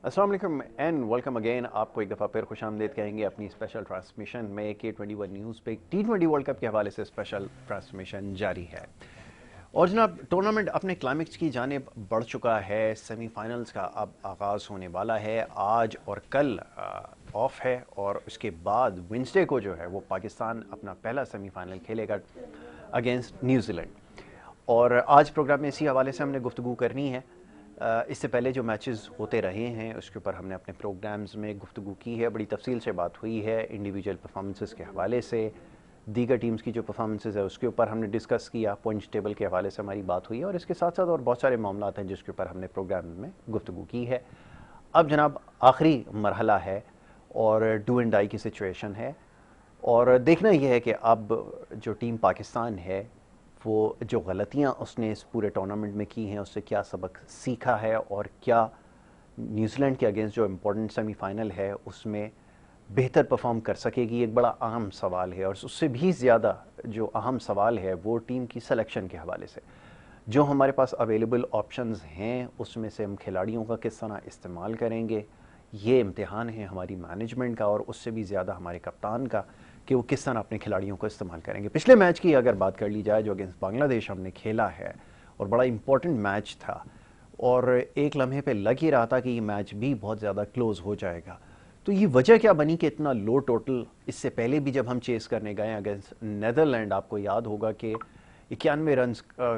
अस्सलाम वालेकुम and welcome again. आपको एक दफ़ा फिर खुशामदीद कहेंगे अपनी स्पेशल ट्रांसमिशन में। K21 न्यूज़ पे T20 वर्ल्ड कप के हवाले से स्पेशल ट्रांसमिशन जारी है। और जनाब, टूर्नामेंट अपने क्लाइमेक्स की जानिब बढ़ चुका है। सेमीफाइनल्स का अब आगाज़ होने वाला है। आज और कल ऑफ है और उसके बाद वेंसडे को जो है वो पाकिस्तान अपना पहला सेमीफाइनल खेलेगा अगेंस्ट न्यूजीलैंड। और आज प्रोग्राम में इसी हवाले से हमने गुफ्तगू करनी है। इससे पहले जो मैचेस होते रहे हैं उसके ऊपर हमने अपने प्रोग्राम्स में गुफ्तगू की है, बड़ी तफसील से बात हुई है। इंडिविजुअल परफॉर्मेंसेस के हवाले से, दीगर टीम्स की जो परफॉर्मेंसेस है उसके ऊपर हमने डिस्कस किया, पॉइंट्स टेबल के हवाले से हमारी बात हुई है और इसके साथ साथ और बहुत सारे मामला हैं जिसके ऊपर हमने प्रोग्राम में गुफ्तगू की है। अब जनाब आखिरी मरहला है और डू एंड डाई की सिचुएशन है और देखना यह है कि अब जो टीम पाकिस्तान है वो जो गलतियां उसने इस पूरे टूर्नामेंट में की हैं उससे क्या सबक सीखा है और क्या न्यूजीलैंड के अगेंस्ट जो इम्पोर्टेंट सेमीफाइनल है उसमें बेहतर परफॉर्म कर सकेगी। एक बड़ा अहम सवाल है और उससे भी ज़्यादा जो अहम सवाल है वो टीम की सिलेक्शन के हवाले से। जो हमारे पास अवेलेबल ऑप्शंस हैं उसमें से हम खिलाड़ियों का किस तरह इस्तेमाल करेंगे, ये इम्तिहान है हमारी मैनेजमेंट का और उससे भी ज़्यादा हमारे कप्तान का कि वो किस तरह अपने खिलाड़ियों को इस्तेमाल करेंगे। पिछले मैच की अगर बात कर ली जाए जो अगेंस्ट बांग्लादेश हमने खेला है और बड़ा इंपॉर्टेंट मैच था और एक लम्हे पे लग ही रहा था कि ये मैच भी बहुत ज़्यादा क्लोज हो जाएगा, तो ये वजह क्या बनी कि इतना लो टोटल। इससे पहले भी जब हम चेस करने गए अगेंस्ट नेदरलैंड, आपको याद होगा कि 91 रन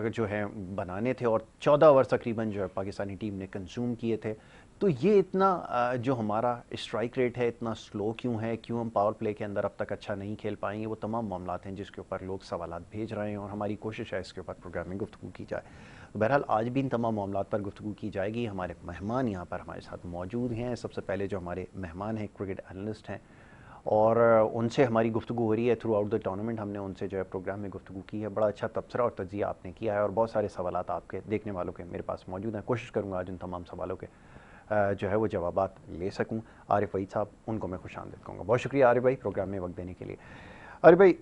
जो है बनाने थे और 14 ओवर तकरीबन जो है पाकिस्तानी टीम ने कंज्यूम किए थे। तो ये इतना जो हमारा स्ट्राइक रेट है इतना स्लो क्यों है, क्यों हम पावर प्ले के अंदर अब तक अच्छा नहीं खेल पाएंगे, वो तमाम मामला हैं जिसके ऊपर लोग सवालात भेज रहे हैं और हमारी कोशिश है इसके ऊपर प्रोग्राम में गुफ्तगू की जाए। तो बहरहाल आज भी इन तमाम मामला पर गुफ्तगू की जाएगी। हमारे मेहमान यहाँ पर हमारे साथ मौजूद हैं। सबसे पहले जो हमारे मेहमान हैं क्रिकेट एनालिस्ट हैं और उनसे हमारी गुफ्तगू हो रही है थ्रू आउट द टूर्नामेंट। हमने उनसे जो है प्रोग्राम में गुफ्तगू की है, बड़ा अच्छा तबसरा और तजिया आपने किया है और बहुत सारे सवालात आपके देखने वालों के मेरे पास मौजूद हैं। कोशिश करूँगा आज उन तमाम सवालों के जो है वो जवाबात ले सकूं। आरिफ वहीद साहब, उनको मैं खुशामदीद कहूँगा। बहुत शुक्रिया आरिफ भाई प्रोग्राम में वक्त देने के लिए। आरिफ भाई,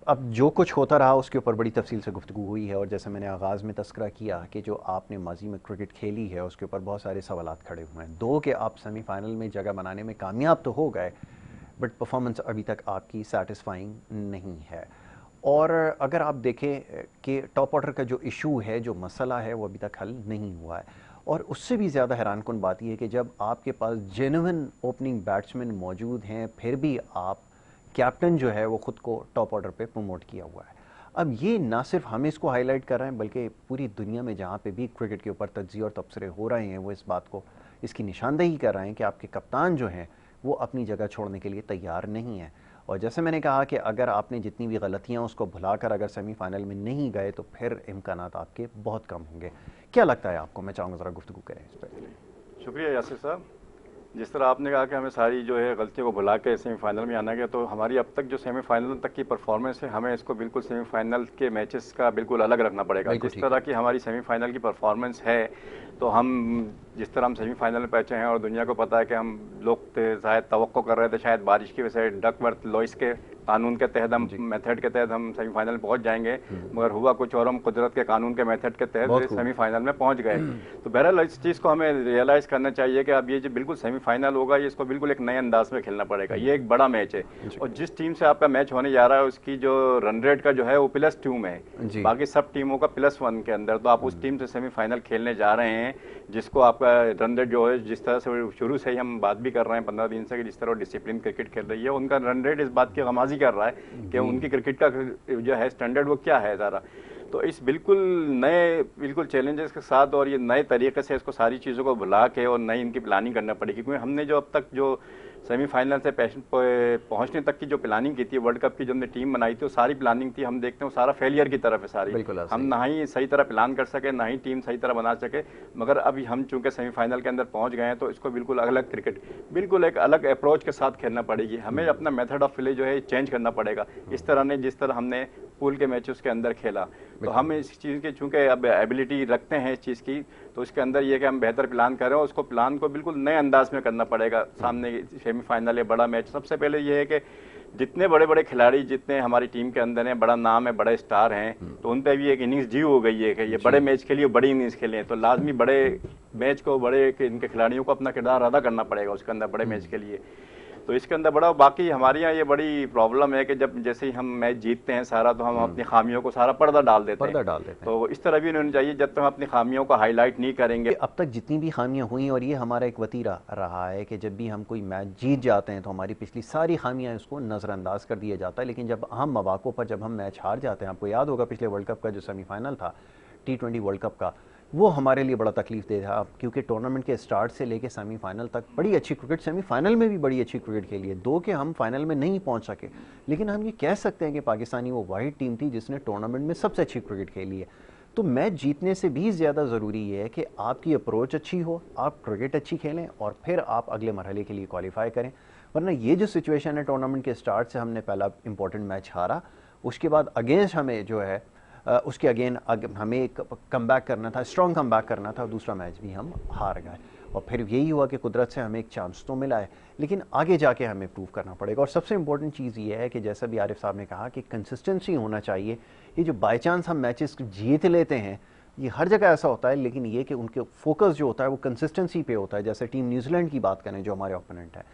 अब जो कुछ होता रहा उसके ऊपर बड़ी तफसील से गुफ्तगू हुई है और जैसे मैंने आगाज़ में तस्करा किया कि जो आपने माजी में क्रिकेट खेली है उसके ऊपर बहुत सारे सवालात खड़े हुए हैं। दो कि आप सेमीफाइनल में जगह बनाने में कामयाब तो हो गए बट परफॉर्मेंस अभी तक आपकी सेटिस्फाइंग नहीं है। और अगर आप देखें कि टॉप ऑर्डर का जो इशू है, जो मसला है, वो अभी तक हल नहीं हुआ है। और उससे भी ज़्यादा हैरानकुन बात यह है कि जब आपके पास जेन्युइन ओपनिंग बैट्समैन मौजूद हैं फिर भी आप कैप्टन जो है वो ख़ुद को टॉप ऑर्डर पे प्रमोट किया हुआ है। अब ये ना सिर्फ हम इसको हाईलाइट कर रहे हैं बल्कि पूरी दुनिया में जहाँ पे भी क्रिकेट के ऊपर तज्ज़िये और तबसरे हो रहे हैं वो इस बात को, इसकी निशानदेही कर रहे हैं कि आपके कप्तान जो हैं वो अपनी जगह छोड़ने के लिए तैयार नहीं है। और जैसे मैंने कहा कि अगर आपने जितनी भी गलतियां उसको भुलाकर अगर सेमीफाइनल में नहीं गए तो फिर इम्कानात आपके बहुत कम होंगे। क्या लगता है आपको? मैं चाहूँगा ज़रा गुफ्तगू करें इस पर। शुक्रिया यासिर साहब। जिस तरह आपने कहा कि हमें सारी जो है गलतियों को भुला के सेमीफाइनल में आना है, तो हमारी अब तक जो सेमीफाइनल तक की परफॉर्मेंस है हमें इसको बिल्कुल सेमीफाइनल के मैचेस का बिल्कुल अलग रखना पड़ेगा। जिस तरह की हमारी सेमीफाइनल की परफॉर्मेंस है तो हम जिस तरह हम सेमीफाइनल में पहुंचे हैं और दुनिया को पता है कि हम लोग शायद तवक्को कर रहे थे शायद बारिश की वजह से डकवर्थ लॉइस के कानून के तहत हम मेथड के तहत हम सेमीफाइनल पहुंच जाएंगे, मगर हुआ कुछ और, हम कुदरत के कानून के मेथड के तहत सेमीफाइनल में पहुंच गए। तो बहरहाल इस चीज़ को हमें रियलाइज करना चाहिए कि अब ये जो बिल्कुल सेमीफाइनल होगा ये इसको बिल्कुल एक नए अंदाज में खेलना पड़ेगा। ये एक बड़ा मैच है और जिस टीम से आपका मैच होने जा रहा है उसकी जो रन रेट का जो है वो +2 में है, बाकी सब टीमों का +1 के अंदर। तो आप उस टीम से सेमीफाइनल खेलने जा रहे हैं जिसको आपका रन रेट जो है, जिस तरह से शुरू से ही हम बात भी कर रहे हैं 15 दिन से कि जिस तरह डिसिप्लिन क्रिकेट खेल रही है, उनका रन रेट इस बात की गमाजी कर रहा है कि उनकी क्रिकेट का जो है स्टैंडर्ड वो क्या है ज़रा। तो इस बिल्कुल चैलेंजेस के साथ और ये नए तरीके से इसको सारी चीज़ों को भुला के और नई इनकी प्लानिंग करना पड़ेगी, क्योंकि हमने जो अब तक जो सेमीफाइनल से पहुंचने तक की जो प्लानिंग की थी, वर्ल्ड कप की जो हमने टीम बनाई थी, वो सारी प्लानिंग थी हम देखते हैं वो सारा फेलियर की तरफ है सारी। हम ना ही सही तरह प्लान कर सके, ना ही टीम सही तरह बना सके। मगर अभी हम चूंकि सेमीफाइनल के अंदर पहुंच गए हैं तो इसको बिल्कुल अलग क्रिकेट, बिल्कुल एक अलग अप्रोच के साथ खेलना पड़ेगी। हमें अपना मेथड ऑफ प्ले जो है चेंज करना पड़ेगा। इस तरह ने जिस तरह हमने पूल के मैचेस के अंदर खेला, तो हम इस चीज़ के चूंकि अब एबिलिटी रखते हैं इस चीज़ की, तो इसके अंदर ये कि हम बेहतर प्लान करें और उसको प्लान को बिल्कुल नए अंदाज में करना पड़ेगा। सामने सेमीफाइनल है, बड़ा मैच, सबसे पहले ये है कि जितने बड़े बड़े खिलाड़ी जितने हमारी टीम के अंदर हैं, बड़ा नाम है, बड़े स्टार हैं, तो उन पर भी एक इनिंग्स ड्यू हो गई है कि ये बड़े मैच के लिए बड़ी इनिंग्स खेलें, तो लाजमी बड़े मैच को बड़े इनके खिलाड़ियों को अपना किरदार अदा करना पड़ेगा उसके अंदर बड़े मैच के लिए। तो इसके अंदर बड़ा बाकी हमारे यहाँ ये बड़ी प्रॉब्लम है कि जब जैसे ही हम मैच जीतते हैं सारा, तो हम अपनी खामियों को सारा पर्दा डाल देते हैं। तो इस तरह भी नहीं होनी चाहिए। जब तक हम अपनी खामियों को हाईलाइट नहीं करेंगे, अब तक जितनी भी खामियां हुई, और ये हमारा एक वतीरा रहा है कि जब भी हम कोई मैच जीत जाते हैं तो हमारी पिछली सारी खामियां उसको नज़रअंदाज कर दिया जाता है। लेकिन जब हम मौक़ों पर जब हम मैच हार जाते हैं, आपको याद होगा पिछले वर्ल्ड कप का जो सेमीफाइनल था T20 वर्ल्ड कप का, वो हमारे लिए बड़ा तकलीफ दे था, क्योंकि टूर्नामेंट के स्टार्ट से लेके सेमीफाइनल तक बड़ी अच्छी क्रिकेट, सेमीफाइनल में भी बड़ी अच्छी क्रिकेट खेली है, दो के हम फाइनल में नहीं पहुंच सके, लेकिन हम ये कह सकते हैं कि पाकिस्तानी वो वाहिद टीम थी जिसने टूर्नामेंट में सबसे अच्छी क्रिकेट खेली है। तो मैच जीतने से भी ज़्यादा ज़रूरी ये है कि आपकी अप्रोच अच्छी हो, आप क्रिकेट अच्छी खेलें और फिर आप अगले मरहले के लिए क्वालिफाई करें। वरना ये जो सिचुएशन है, टूर्नामेंट के स्टार्ट से हमने पहला इंपॉर्टेंट मैच हारा, उसके बाद अगेंस्ट हमें जो है उसके अगेन हमें एक कम बैक करना था, स्ट्रॉन्ग कम बैक करना था, दूसरा मैच भी हम हार गए। और फिर यही हुआ कि कुदरत से हमें एक चांस तो मिला है, लेकिन आगे जाके हमें प्रूव करना पड़ेगा। और सबसे इंपॉर्टेंट चीज़ ये है कि जैसा भी आरिफ साहब ने कहा कि कंसिस्टेंसी होना चाहिए। ये जो बाई चांस हम मैचेस जीत लेते हैं, ये हर जगह ऐसा होता है, लेकिन ये कि उनके फोकस जो होता है वो कंसिस्टेंसी पे होता है। जैसे टीम न्यूजीलैंड की बात करें जो हमारे ओपोनेंट है,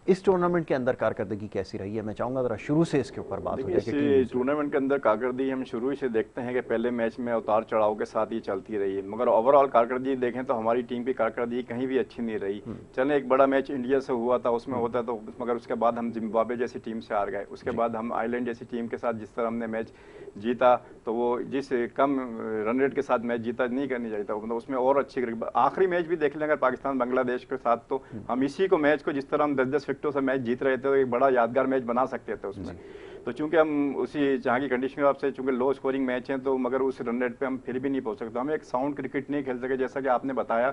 इस टूर्नामेंट के अंदर कारकर्दगी कैसी रही है, मैं चाहूंगा जरा शुरू से इसके ऊपर बात हो जाए। इस टूर्नामेंट के अंदर कारकर्दगी हम शुरू ही से देखते हैं कि पहले मैच में उतार चढ़ाव के साथ ही चलती रही है, मगर ओवरऑल कारकर्दगी देखें तो हमारी टीम की कारकर्दगी कहीं भी अच्छी नहीं रही। चले एक बड़ा मैच इंडिया से हुआ था, उसमें होता तो, मगर उसके बाद हम जिम्बाब्वे जैसी टीम से हार गए। उसके बाद हम आयरलैंड जैसी टीम के साथ जिस तरह हमने मैच जीता, तो वो जिस कम रन रेट के साथ मैच जीता नहीं करनी चाहिए था, मतलब उसमें और अच्छी आखिरी मैच भी देख लें अगर पाकिस्तान बांग्लादेश के साथ, तो हम इसी को मैच को जिस तरह हम 10-10 विकेटों से मैच जीत रहे थे, तो एक बड़ा यादगार मैच बना सकते थे उसमें। तो चूंकि हम उसी जहाँ की कंडीशन के हिसाब से, चूंकि लो स्कोरिंग मैच हैं, तो मगर उस रन रेट पे हम फिर भी नहीं पहुंच सकते, हम एक साउंड क्रिकेट नहीं खेल सके। जैसा कि आपने बताया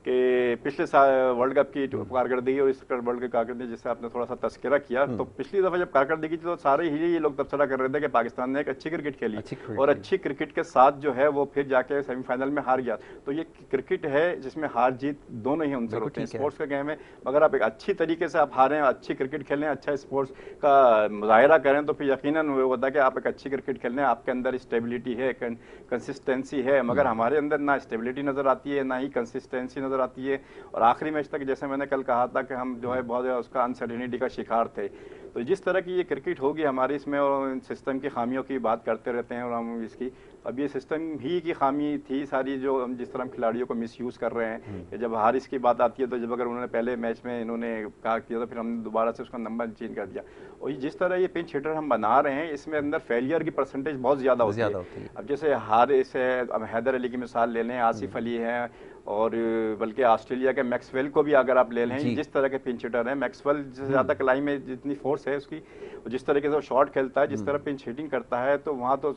कि पिछले वर्ल्ड कप की कारकर्दगी और इस वर्ल्ड कप कारकर्दगी जिससे आपने थोड़ा सा तस्करा किया, तो पिछली दफा जब कारकर्दगी थी तो सारे ही ये लोग तबसरा कर रहे थे कि पाकिस्तान ने एक अच्छी क्रिकेट खेली और अच्छी क्रिकेट के साथ जो है वो फिर जाके सेमीफाइनल में हार गया। तो ये क्रिकेट है जिसमें हार जीत दोनों ही उनसे होते हैं, स्पोर्ट्स का गेम है। मगर आप एक अच्छी तरीके से आप हारें, अच्छी क्रिकेट खेलें, अच्छा स्पोर्ट्स का मुजाहिरा करें, तो फिर यकीनन वो होता है कि आप एक अच्छी क्रिकेट खेलने, आपके अंदर स्टेबिलिटी है, कंसिस्टेंसी है। मगर हमारे अंदर ना स्टेबिलिटी नजर आती है, ना ही कंसिस्टेंसी नजर आती है। और आखिरी मैच तक जैसे मैंने कल कहा था कि हम जो है बहुत ज्यादा उसका अनसर्टेनिटी का शिकार थे। तो जिस तरह की ये क्रिकेट होगी हमारी, इसमें और सिस्टम की खामियों की बात करते रहते हैं, और हम इसकी अब ये सिस्टम ही की खामी थी सारी, जो हम जिस तरह हम खिलाड़ियों को मिसयूज कर रहे हैं। कि जब हारिस की बात आती है, तो जब अगर उन्होंने पहले मैच में इन्होंने कहा किया, तो फिर हमने दोबारा से उसका नंबर चेंज कर दिया। और जिस तरह ये पिंच हिटर हम बना रहे हैं, इसमें अंदर फेलियर की परसेंटेज बहुत ज़्यादा होती है। अब जैसे हारिस है, अब हैदर अली की मिसाल ले लें, आसिफ अली है, और बल्कि ऑस्ट्रेलिया के मैक्सवेल को भी अगर आप ले लें, जिस तरह के पिंच हिटर हैं, मैक्सवेल से ज़्यादा कलाई में जितनी फोर्स है उसकी, जिस तरीके से वो शॉट खेलता है, जिस तरह पिंच हिटिंग करता है, तो वहाँ तो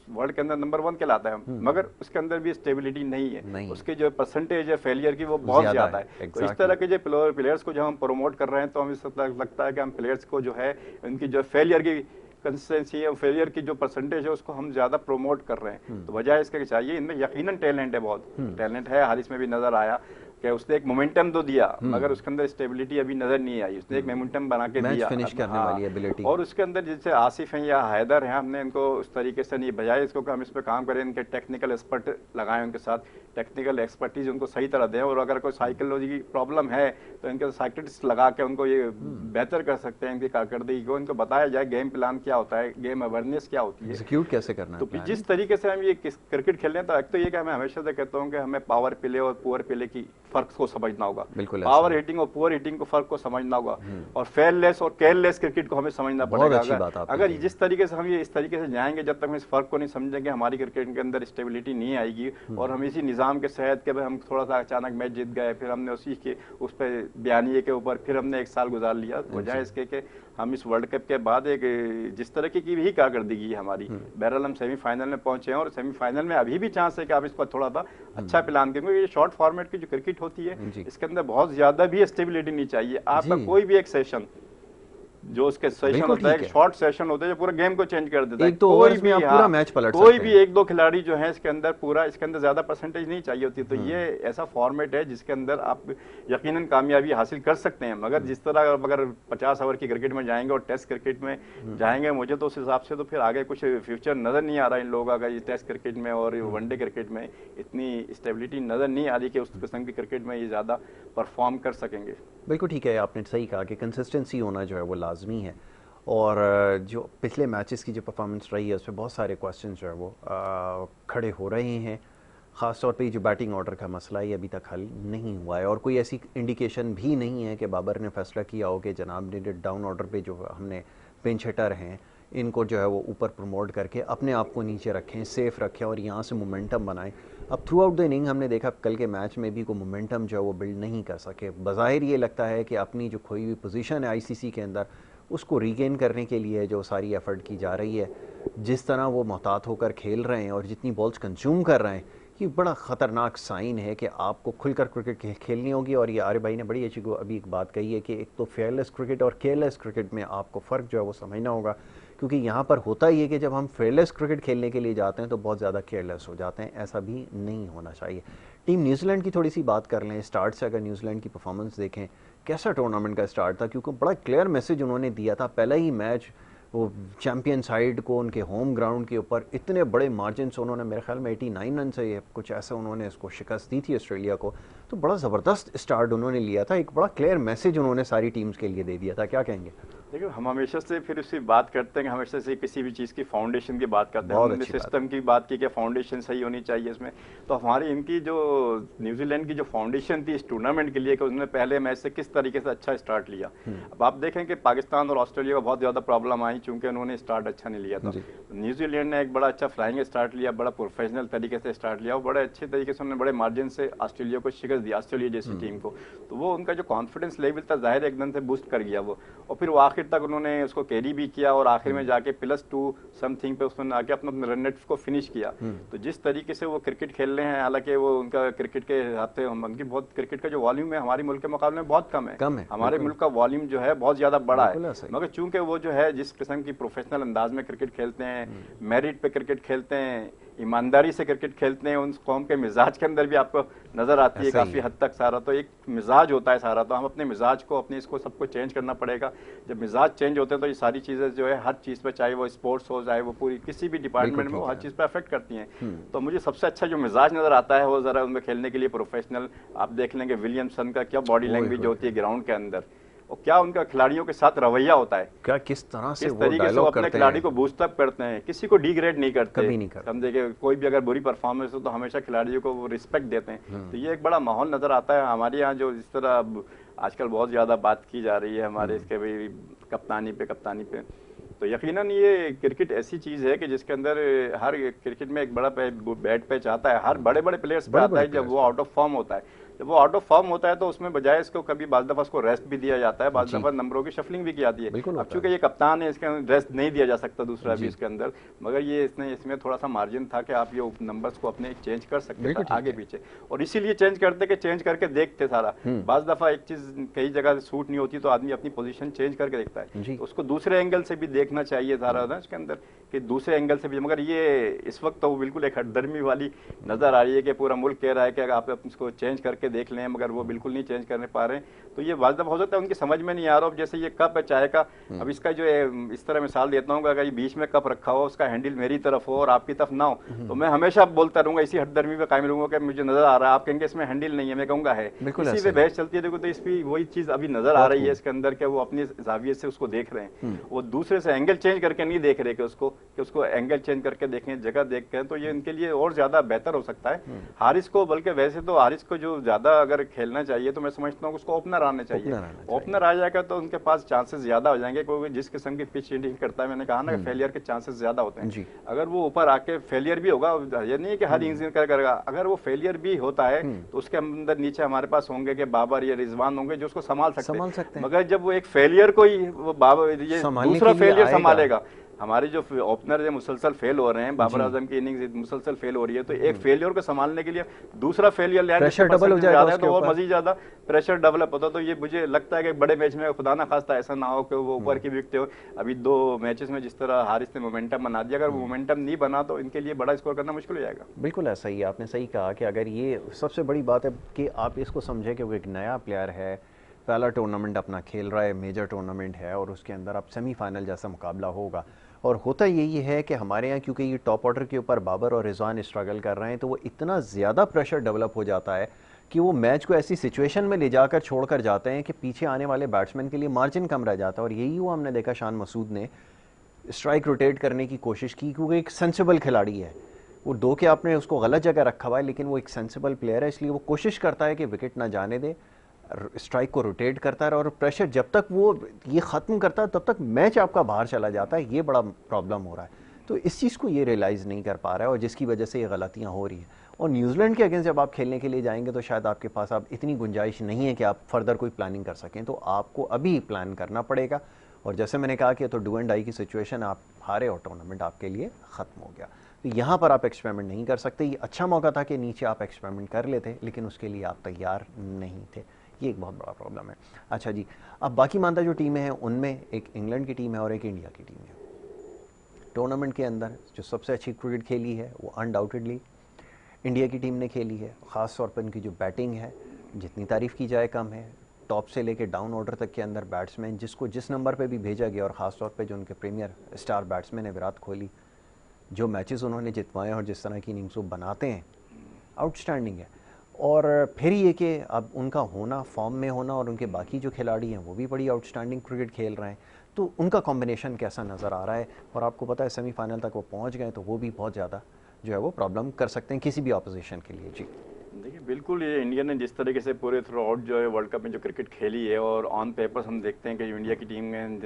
वर्ल्ड के अंदर नंबर 1 कहलाता है। मगर उसके अंदर भी स्टेबिलिटी नहीं है, उसकी जो परसेंटेज है फेलियर की वो बहुत ज़्यादा है। तो इस तरह के जो प्लेयर्स को जब हम प्रमोट कर रहे हैं, तो हमें लगता है कि हम प्लेयर्स को जो है उनकी जो फेलियर की कंसिस्टेंसी है, फेलियर की जो परसेंटेज है, उसको हम ज्यादा प्रमोट कर रहे हैं। तो वजह इसके चाहिए, इनमें यकीनन टैलेंट है, बहुत टैलेंट है। हारिस में भी नजर आया कि उसने एक मोमेंटम तो दिया, मगर उसके अंदर स्टेबिलिटी अभी नजर नहीं आई। उसने एक मोमेंटम बना के दिया, फिनिश करने वाली एबिलिटी। और उसके अंदर जैसे आसिफ हैं या हैदर हैं, हमने इनको उस तरीके से नहीं, बजाय इसको कि हम इस पर काम करें, इनके टेक्निकल एक्सपर्ट लगाएं, उनके साथ टेक्निकल एक्सपर्टीज उनको सही तरह दें। और अगर कोई साइकोलॉजी की प्रॉब्लम है, तो इनके साइकिट्रिस्ट लगा के उनको ये बेहतर कर सकते हैं, इनकी कारकर्दगी को इनको बताया जाए, गेम प्लान क्या होता है, गेम अवेयरनेस क्या होती है, एग्जीक्यूट कैसे करना है। तो जिस तरीके से हम ये क्रिकेट खेलने, तो एक तो ये कि मैं हमेशा से कहता हूँ कि हमें पावर प्ले और पुअर प्ले की फर्क को समझना होगा। पावर हिटिंग और पुअर हिटिंग को फर्क को समझना होगा, और फेयरलेस और केयरलेस क्रिकेट को हमें समझना पड़ेगा। अगर जिस तरीके से हम ये इस तरीके से जाएंगे, जब तक हम इस फर्क को नहीं समझेंगे, हमारी क्रिकेट के अंदर स्टेबिलिटी नहीं आएगी। और हम इसी निजाम के तहत के हम थोड़ा सा अचानक मैच जीत गए, फिर हमने उसी के उस पर बयानिए के ऊपर फिर हमने एक साल गुजार लिया। वजह इसके कि हम इस वर्ल्ड कप के बाद एक जिस तरह की भी कारकर्दगी हमारी, बहरहाल हम सेमीफाइनल में पहुंचे हैं, और सेमीफाइनल में अभी भी चांस है कि आप इस पर थोड़ा सा अच्छा प्लान करेंगे। ये शॉर्ट फॉर्मेट की जो क्रिकेट होती है, इसके अंदर बहुत ज्यादा भी स्टेबिलिटी नहीं चाहिए। आपका कोई भी एक सेशन जो उसके सेशन बिल्कुल होता है, ठीक है। शॉर्ट सेशन होता है जो पूरा गेम को चेंज कर देता है। एक तो कोई ओवर्स में भी, आप हाँ, पूरा मैच पलट कोई सकते भी हैं। एक दो खिलाड़ी जो है इसके अंदर पूरा, इसके अंदर ज्यादा परसेंटेज नहीं चाहिए होती। तो ये ऐसा फॉर्मेट है जिसके अंदर आप यकीनन कामयाबी हासिल कर सकते हैं। मगर जिस तरह अगर 50 ओवर की क्रिकेट में जाएंगे और टेस्ट क्रिकेट में जाएंगे, मुझे तो उस हिसाब से तो फिर आगे कुछ फ्यूचर नजर नहीं आ रहा इन लोगों का। ये टेस्ट क्रिकेट में और वनडे क्रिकेट में इतनी स्टेबिलिटी नजर नहीं आ रही कि उस किस्म की क्रिकेट में ये ज्यादा परफॉर्म कर सकेंगे। बिल्कुल ठीक है, आपने सही कहा कि कंसिस्टेंसी होना जो है वो लाजमी है। और जो पिछले मैचेस की जो परफॉर्मेंस रही है उसमें बहुत सारे क्वेश्चन जो है वो खड़े हो रहे हैं। ख़ास तौर पे जो बैटिंग ऑर्डर का मसला है अभी तक हल नहीं हुआ है, और कोई ऐसी इंडिकेशन भी नहीं है कि बाबर ने फैसला किया हो कि जनाब ने डाउन ऑर्डर पे जो हमने पिंच हिटर हैं इनको जो है वो ऊपर प्रमोट करके अपने आप को नीचे रखें, सेफ रखें और यहाँ से मोमेंटम बनाएं। अब थ्रू आउट द इनिंग हमने देखा कल के मैच में भी कोई मोमेंटम जो है वो बिल्ड नहीं कर सके। बज़ाहिर ये लगता है कि अपनी जो खोई हुई पोजीशन है आईसीसी के अंदर उसको रीगेन करने के लिए जो सारी एफर्ट की जा रही है, जिस तरह वो मोहतात होकर खेल रहे हैं और जितनी बॉल्स कंज्यूम कर रहे हैं, ये बड़ा ख़तरनाक साइन है कि आपको खुलकर क्रिकेट खेलनी होगी। और ये आरिफ भाई ने बड़ी अच्छी अभी एक बात कही है कि एक तो फेयरलेस क्रिकेट और केयरलेस क्रिकेट में आपको फ़र्क जो है वो समझना होगा। क्योंकि यहाँ पर होता ही है कि जब हम फेयरलेस क्रिकेट खेलने के लिए जाते हैं तो बहुत ज़्यादा केयरलेस हो जाते हैं, ऐसा भी नहीं होना चाहिए। टीम न्यूजीलैंड की थोड़ी सी बात कर लें। स्टार्ट से अगर न्यूजीलैंड की परफॉर्मेंस देखें, कैसा टूर्नामेंट का स्टार्ट था, क्योंकि बड़ा क्लियर मैसेज उन्होंने दिया था पहला ही मैच वो चैम्पियन साइड को उनके होम ग्राउंड के ऊपर इतने बड़े मार्जिन से उन्होंने, मेरे ख्याल में 89 रन से ये कुछ ऐसा उन्होंने इसको शिकस्त दी थी ऑस्ट्रेलिया को। तो बड़ा ज़बरदस्त स्टार्ट उन्होंने लिया था, एक बड़ा क्लियर मैसेज उन्होंने सारी टीम्स के लिए दे दिया था। क्या कहेंगे? देखिए, हम हमेशा से फिर उसकी बात करते हैं कि हमेशा से किसी भी चीज़ की फाउंडेशन की बात करते हैं। हमने सिस्टम की बात की कि फाउंडेशन सही होनी चाहिए इसमें। तो हमारी इनकी जो न्यूजीलैंड की जो फाउंडेशन थी इस टूर्नामेंट के लिए कि उन्होंने पहले मैच से किस तरीके से अच्छा स्टार्ट लिया। अब आप देखें कि पाकिस्तान और ऑस्ट्रेलिया को बहुत ज़्यादा प्रॉब्लम आई चूंकि उन्होंने स्टार्ट अच्छा नहीं लिया था। न्यूजीलैंड ने एक बड़ा अच्छा फ्लाइंग स्टार्ट लिया, बड़ा प्रोफेशनल तरीके से स्टार्ट लिया और बड़े अच्छे तरीके से उन्होंने बड़े मार्जिन से ऑस्ट्रेलिया को शिकस्त दी, ऑस्ट्रेलिया जैसी टीम को। तो वो उनका जो कॉन्फिडेंस लेवल था जाहिर एकदम से बूस्ट कर गया वो, और फिर वो आखिर तक उन्होंने उसको कैरी भी किया और आखिर में जाके +2 समथिंग पे उसने आके अपने रन रेट को फिनिश किया। तो जिस तरीके से वो क्रिकेट खेल रहे हैं, हालांकि वो उनका क्रिकेट के हाथ उनकी बहुत क्रिकेट का जो वॉल्यूम है हमारे मुल्क के मुकाबले में बहुत कम है। हमारे मुल्क का वॉल्यूम जो है बहुत ज्यादा बड़ा है, मगर चूंकि वो जो है जिस किस्म की प्रोफेशनल अंदाज में क्रिकेट खेलते हैं, मेरिट पे क्रिकेट खेलते हैं, ईमानदारी से क्रिकेट खेलते हैं, उन कौम के मिजाज के अंदर भी आपको नजर आती है काफी हद तक। सारा तो एक मिजाज होता है सारा, तो हम अपने मिजाज को अपने इसको सबको चेंज करना पड़ेगा। जब मिजाज चेंज होते हैं तो ये सारी चीजें जो है हर चीज पे, चाहे वो स्पोर्ट्स हो चाहे वो पूरी किसी भी डिपार्टमेंट में, वो हर चीज पे अफेक्ट करती हैं। तो मुझे सबसे अच्छा जो मिजाज नजर आता है वो जरा उनमें खेलने के लिए प्रोफेशनल आप देख लेंगे विलियमसन का क्या बॉडी लैंग्वेज होती है ग्राउंड के अंदर, और क्या उनका खिलाड़ियों के साथ रवैया होता है, क्या किस तरह से वो तरीके से वो अपने खिलाड़ी को बूस्ट अप करते हैं, किसी को डिग्रेड नहीं करते, कभी नहीं करते। समझे कि कोई भी अगर बुरी परफॉर्मेंस हो तो हमेशा खिलाड़ियों को वो रिस्पेक्ट देते हैं। तो ये एक बड़ा माहौल नजर आता है हमारे यहाँ। जो इस तरह आजकल बहुत ज्यादा बात की जा रही है हमारे इसके भी कप्तानी पे, तो यकीनन ये क्रिकेट ऐसी चीज है कि जिसके अंदर हर क्रिकेट में एक बड़ा बैट पैच आता है, हर बड़े बड़े प्लेयर्स पे आता है जब वो आउट ऑफ फॉर्म होता है। जब वो आउट ऑफ फॉर्म होता है तो उसमें बजाय इसको कभी बाज़ दफ़ा उसको रेस्ट भी दिया जाता है, बाज़ दफ़ा नंबरों की शफलिंग भी की जाती है। अब चूंकि ये कप्तान है इसके अंदर रेस्ट नहीं दिया जा सकता दूसरा भी इसके अंदर, मगर ये इसमें थोड़ा सा मार्जिन था कि आप ये नंबर्स को अपने चेंज कर सकते थे आगे पीछे, और इसीलिए चेंज करते कि चेंज करके देखते सारा। बाज़ दफ़ा एक चीज़ कई जगह सूट नहीं होती तो आदमी अपनी पोजीशन चेंज करके देखता है, तो उसको दूसरे एंगल से भी देखना चाहिए सारा ना इसके अंदर कि दूसरे एंगल से भी। मगर ये इस वक्त तो बिल्कुल एक हटदर्मी वाली नजर आ रही है कि पूरा मुल्क कह रहा है कि आप इसको चेंज करके देख लें, मगर वो बिल्कुल नहीं चेंज करने पा रहे हैं। तो ये वाजब हो सकता है उनकी समझ में नहीं आ रहा। अब जैसे ये कप है चाय का, अब इसका जो है इस तरह मिसाल देता हूँ, अगर ये बीच में कप रखा हो, उसका हैंडल मेरी तरफ हो और आपकी तरफ ना हो, तो मैं हमेशा बोलता रहूंगा, इसी हटदर्मी पे कायम रहूंगा कि मुझे नजर आ रहा है, आप कहेंगे इसमें हैंडल नहीं है, मैं कहूंगा है, इसी पे बहस चलती है। देखो तो इस पर वही चीज अभी नजर आ रही है इसके अंदर कि वो अपनी जाविये से उसको देख रहे हैं, वो दूसरे से एंगल चेंज करके नहीं देख रहे कि उसको एंगल चेंज करके देखें, जगह देखते हैं, तो ये इनके लिए और ज्यादा बेहतर हो सकता है हारिस को। बल्कि वैसे तो हारिस को जो ज्यादा अगर खेलना चाहिए तो मैं समझता हूँ उसको ओपनर आने चाहिए। ओपनर आ जाएगा तो उनके पास चांसेस ज्यादा हो जाएंगे, क्योंकि जिस किस्म की पिच हिटिंग करता है, मैंने कहा ना फेलियर के चांसेस ज्यादा होते हैं। अगर वो ऊपर आके फेलियर भी होगा, ये नहीं है कि हर इंजीनियर करेगा, अगर वो फेलियर भी होता है तो उसके अंदर नीचे हमारे पास होंगे कि बाबर या रिजवान होंगे जो उसको संभाल सकते हैं। मगर जब वो एक फेलियर को ही वो बाबर ये दूसरा फेलियर संभालेगा, हमारे जो ओपनर है मुसलसल फेल हो रहे हैं, बाबर आजम की इनिंग्स मुसलसल फेल हो रही है, तो एक फेलियर को संभालने के लिए दूसरा फेलियर ले प्रेशर डबल हो जाएगा तो और मजीद ज्यादा प्रेशर डेवलप होता। तो ये मुझे लगता है कि बड़े मैच में खुदा ना खास्ता ऐसा ना हो कि वो ऊपर की विकेट हो। अभी 2 मैचेस में जिस तरह हारिस ने मोमेंटम बना दिया, अगर वो मोमेंटम नहीं बना तो इनके लिए बड़ा स्कोर करना मुश्किल हो जाएगा। बिल्कुल ऐसा ही, आपने सही कहा कि अगर ये सबसे बड़ी बात है कि आप इसको समझें कि वो एक नया प्लेयर है, पहला टूर्नामेंट अपना खेल रहा है, मेजर टूर्नामेंट है, और उसके अंदर अब सेमीफाइनल जैसा मुकाबला होगा। और होता यही है कि हमारे यहाँ क्योंकि ये टॉप ऑर्डर के ऊपर बाबर और रिजवान स्ट्रगल कर रहे हैं, तो वो इतना ज़्यादा प्रेशर डेवलप हो जाता है कि वो मैच को ऐसी सिचुएशन में ले जाकर छोड़ कर जाते हैं कि पीछे आने वाले बैट्समैन के लिए मार्जिन कम रह जाता है। और यही हुआ, हमने देखा शान मसूद ने स्ट्राइक रोटेट करने की कोशिश की क्योंकि एक सेंसिबल खिलाड़ी है। वो 2 के आपने उसको गलत जगह रखा हुआ है, लेकिन वो एक सेंसिबल प्लेयर है, इसलिए वो कोशिश करता है कि विकेट ना जाने दे, स्ट्राइक को रोटेट करता है, और प्रेशर जब तक वो ये ख़त्म करता है तब तक मैच आपका बाहर चला जाता है। ये बड़ा प्रॉब्लम हो रहा है। तो इस चीज़ को ये रियलाइज़ नहीं कर पा रहा है और जिसकी वजह से ये गलतियाँ हो रही हैं। और न्यूजीलैंड के अगेंस्ट जब आप खेलने के लिए जाएंगे तो शायद आपके पास अब इतनी गुंजाइश नहीं है कि आप फर्दर कोई प्लानिंग कर सकें, तो आपको अभी प्लान करना पड़ेगा। और जैसे मैंने कहा कि तो डू एंड डाई की सिचुएशन, आप हारे और टूर्नामेंट आपके लिए ख़त्म हो गया। तो यहाँ पर आप एक्सपेरिमेंट नहीं कर सकते। ये अच्छा मौका था कि नीचे आप एक्सपेरिमेंट कर लेते, लेकिन उसके लिए आप तैयार नहीं थे। ये एक बहुत बड़ा प्रॉब्लम है। अच्छा जी, अब बाकी मानता जो टीमें हैं उनमें एक इंग्लैंड की टीम है और एक इंडिया की टीम है। टूर्नामेंट के अंदर जो सबसे अच्छी क्रिकेट खेली है वो अनडाउटेडली इंडिया की टीम ने खेली है। ख़ास तौर पर इनकी जो बैटिंग है, जितनी तारीफ़ की जाए कम है। टॉप से लेके डाउन ऑर्डर तक के अंदर बैट्समैन जिसको जिस नंबर पे भी भेजा गया, और ख़ास तौर पे जो उनके प्रीमियर स्टार बैट्समैन है विराट कोहली, जो मैचेस उन्होंने जितवाए और जिस तरह की इनिंग्स वो बनाते हैं, आउटस्टैंडिंग है। और फिर ये कि अब उनका होना, फॉर्म में होना, और उनके बाकी जो खिलाड़ी हैं वो भी बड़ी आउटस्टैंडिंग क्रिकेट खेल रहे हैं, तो उनका कॉम्बिनेशन कैसा नज़र आ रहा है। और आपको पता है सेमीफाइनल तक वो पहुंच गए, तो वो भी बहुत ज़्यादा जो है वो प्रॉब्लम कर सकते हैं किसी भी ऑपोजिशन के लिए। जी देखिए, बिल्कुल ये इंडिया ने जिस तरीके से पूरे थ्रू आउट जो है वर्ल्ड कप में जो क्रिकेट खेली है, और ऑन पेपर्स हम देखते हैं कि इंडिया की टीम में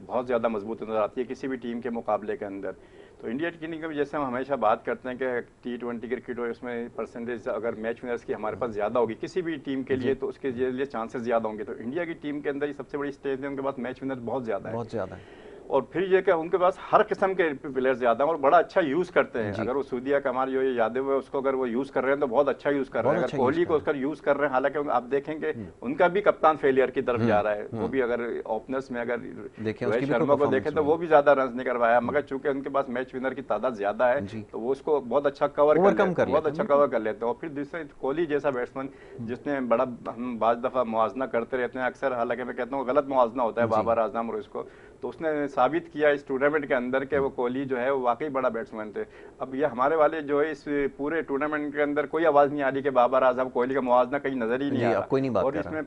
बहुत ज़्यादा मजबूत नजर आती है किसी भी टीम के मुकाबले के अंदर। तो इंडिया की टीम का जैसे हम हमेशा बात करते हैं कि T20 क्रिकेट हो, उसमें परसेंटेज अगर मैच विनर्स की हमारे पास ज़्यादा होगी किसी भी टीम के लिए, तो उसके लिए चांसेस ज़्यादा होंगे। तो इंडिया की टीम के अंदर ये सबसे बड़ी स्टेज है, उनके पास मैच विनर बहुत ज़्यादा है, बहुत ज़्यादा है। और फिर ये क्या उनके पास हर किस्म के प्लेयर्स ज्यादा हैं और बड़ा अच्छा यूज करते हैं। अगर वो सूदिया कमाल जो ये यादव है उसको अगर वो यूज कर रहे हैं तो बहुत अच्छा यूज कर रहे हैं। अगर कोहली को उसका यूज कर रहे हैं, हालांकि आप देखेंगे उनका भी कप्तान फेलियर की तरफ जा रहा है। वो भी अगर ओपनर्स में अगर रोहित शर्मा को देखें तो वो भी ज्यादा रन नहीं करवाया, मगर चूंकि उनके पास मैच विनर की तादाद ज्यादा है तो वो उसको बहुत अच्छा कवर कर लेते हैं। और फिर दूसरे कोहली जैसा बैट्समैन जिसने बड़ा, हम बाज दफा मुआवजना करते रहते हैं अक्सर, हालांकि मैं कहता हूँ गलत मुआवजना होता है बाबर आजम और इसको, तो उसने साबित किया इस टूर्नामेंट के अंदर के वो कोहली जो है वो वाकई बड़ा बैट्समैन थे। अब ये हमारे वाले जो है इस पूरे टूर्नामेंट के अंदर कोई आवाज नहीं आ रही कि बाबर आजम कोहली का मुआवजा कहीं नजर ही नहीं आ रहा, कोई नहीं बात और इसमें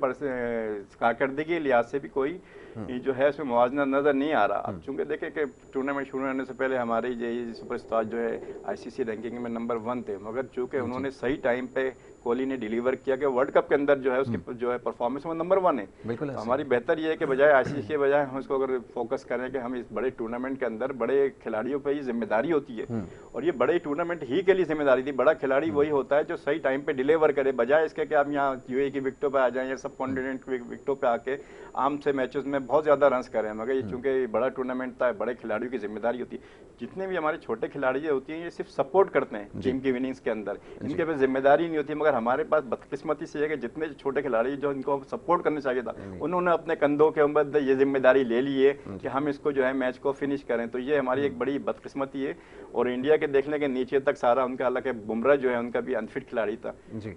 कारकर्दगी के लिहाज से भी कोई जो है उसमें मुआवजा नजर नहीं आ रहा। अब चूंकि देखे कि टूर्नामेंट शुरू होने से पहले हमारे ये सुपरस्टार जो है आईसीसी रैंकिंग में नंबर 1 थे, मगर चूंकि उन्होंने सही टाइम पे कोहली ने डिलीवर किया कि वर्ल्ड कप के अंदर जो है उसकी जो है परफॉर्मेंस वो नंबर 1 है। तो हमारी बेहतर ये है कि बजाय आईसीसी के बजाय हम इसको अगर फोकस करें कि हम इस बड़े टूर्नामेंट के अंदर बड़े खिलाड़ियों पर ही जिम्मेदारी होती है, और ये बड़े टूर्नामेंट ही के लिए जिम्मेदारी थी। बड़ा खिलाड़ी वही होता है जो सही टाइम पे डिलीवर करे, बजाय इसके कि आप यहाँ यूएई की विकेटों पे आ जाएं या सब कॉन्टिनेंट विकेटों पे आके आम से मैचेस में बहुत ज्यादा रन करें। मगर ये चूंकि बड़ा टूर्नामेंट था, बड़े खिलाड़ियों की जिम्मेदारी होती है। जितने भी हमारे छोटे खिलाड़ी होती हैं ये सिर्फ सपोर्ट करते हैं टीम की विनिंग्स के अंदर, इनके पास जिम्मेदारी नहीं होती। मगर हमारे पास बदकिस्मती से है कि जितने छोटे खिलाड़ी जो इनको सपोर्ट करना चाहिए था, उन्होंने अपने कंधों के ऊपर ये जिम्मेदारी ले ली है कि हम इसको जो है मैच को फिनिश करें। तो ये हमारी एक बड़ी बदकिस्मती है। और इंडिया के देखने के नीचे तक सारा उनका, हालांकि बुमराह जो है उनका भी अनफिट खिलाड़ी था,